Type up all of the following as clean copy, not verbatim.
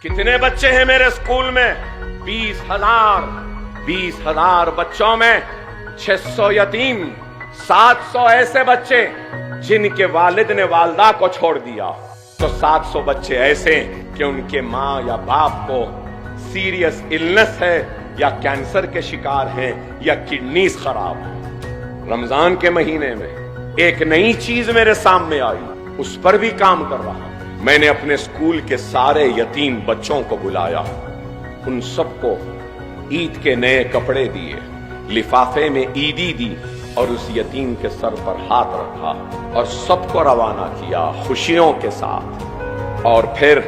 कितने बच्चे हैं मेरे स्कूल में? 20,000 बच्चों में 600 यतीम, 700 ऐसे बच्चे जिनके वालिद ने वालदा को छोड़ दिया, तो 700 बच्चे ऐसे कि उनके माँ या बाप को सीरियस इलनेस है या कैंसर के शिकार हैं या किडनीज खराब है। रमजान के महीने में एक नई चीज मेरे सामने आई, उस पर भी काम कर रहा हूं। मैंने अपने स्कूल के सारे यतीम बच्चों को बुलाया, उन सबको ईद के नए कपड़े दिए, लिफाफे में ईदी दी और उस यतीम के सर पर हाथ रखा और सबको रवाना किया खुशियों के साथ। और फिर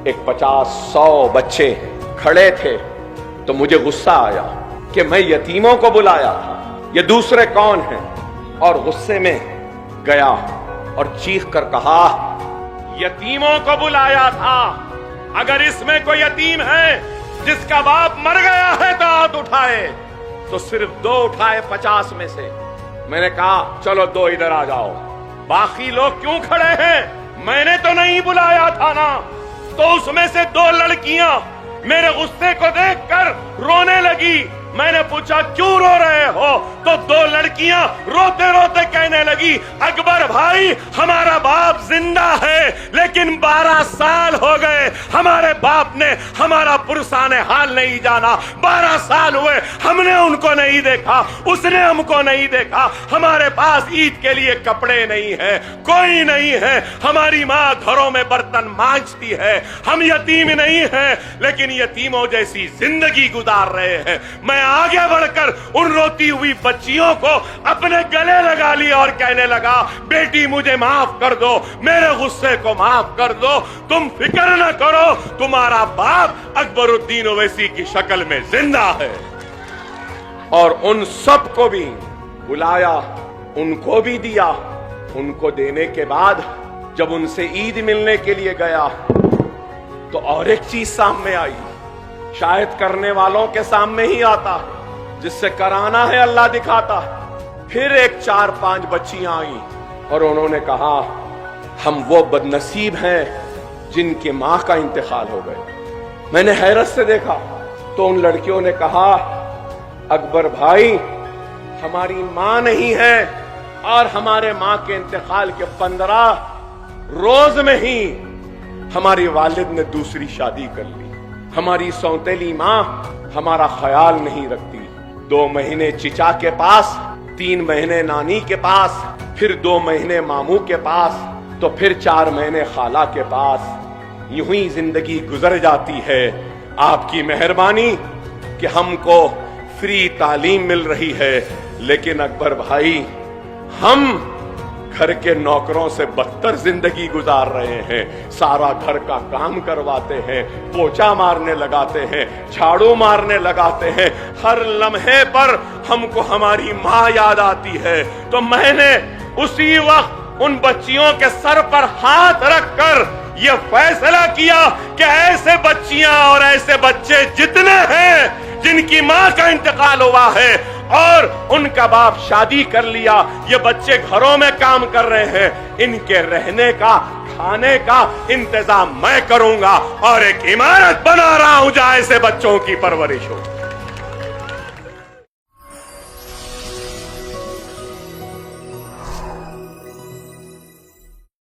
एक 50-100 बच्चे खड़े थे, तो मुझे गुस्सा आया कि मैं यतीमों को बुलाया था, ये दूसरे कौन हैं? और गुस्से में गया और चीख कर कहा, यतीमों को बुलाया था। अगर इसमें कोई यतीम है जिसका बाप मर गया है तो हाथ उठाए। तो सिर्फ 2 उठाए 50 में से। मैंने कहा चलो 2 इधर आ जाओ। बाकी लोग क्यों खड़े हैं? मैंने तो नहीं बुलाया था ना। तो उसमें से 2 लड़कियां मेरे गुस्से को देखकर रोने लगी। मैंने पूछा क्यों रो रहे हो? तो 2 लड़कियां रोते रोते कहने लगी, अकबर भाई हमारा बाप जिंदा है लेकिन 12 साल हो गए हमारे बाप ने हमारा पुरसाने हाल नहीं जाना। 12 साल हुए हमने उनको नहीं देखा, उसने हमको नहीं देखा। हमारे पास ईद के लिए कपड़े नहीं है, कोई नहीं है। हमारी माँ घरों में बर्तन मांजती है। हम यतीम नहीं हैं लेकिन यतीमों जैसी जिंदगी गुजार रहे हैं। मैं आगे बढ़कर उन रोती हुई बच्चियों को अपने गले लगा लिया और कहने लगा, बेटी मुझे माफ कर दो, मेरे गुस्से को माफ कर दो, तुम फिक्र न करो, तुम्हारा बाप अकबरुद्दीन ओवैसी की शक्ल में जिंदा है। और उन सब को भी बुलाया, उनको भी दिया। उनको देने के बाद जब उनसे ईद मिलने के लिए गया तो और एक चीज सामने आई। शायद करने वालों के सामने ही आता, जिससे कराना है अल्लाह दिखाता। फिर एक 4-5 बच्चियां आई और उन्होंने कहा, हम वो बदनसीब हैं जिनके मां का इंतकाल हो गया। मैंने हैरत से देखा तो उन लड़कियों ने कहा, अकबर भाई हमारी मां नहीं है और हमारे मां के इंतकाल के 15 रोज में ही हमारी वालिद ने दूसरी शादी कर ली। हमारी सौतेली माँ हमारा ख्याल नहीं रखती। 2 महीने चिचा के पास, 3 महीने नानी के पास, फिर 2 महीने मामू के पास, तो फिर 4 महीने खाला के पास। यूं ही जिंदगी गुजर जाती है। आपकी मेहरबानी कि हमको फ्री तालीम मिल रही है, लेकिन अकबर भाई हम घर के नौकरों से बदतर जिंदगी गुजार रहे हैं। सारा घर का काम करवाते हैं, पोछा मारने लगाते हैं, झाड़ू मारने लगाते हैं। हर लम्हे पर हमको हमारी माँ याद आती है। तो मैंने उसी वक्त उन बच्चियों के सर पर हाथ रखकर यह फैसला किया कि ऐसे बच्चियां और ऐसे बच्चे जितने हैं जिनकी माँ का इंतकाल हुआ है और उनका बाप शादी कर लिया, ये बच्चे घरों में काम कर रहे हैं, इनके रहने का, खाने का इंतजाम मैं करूंगा और एक इमारत बना रहा हूं जहां ऐसे बच्चों की परवरिश हो।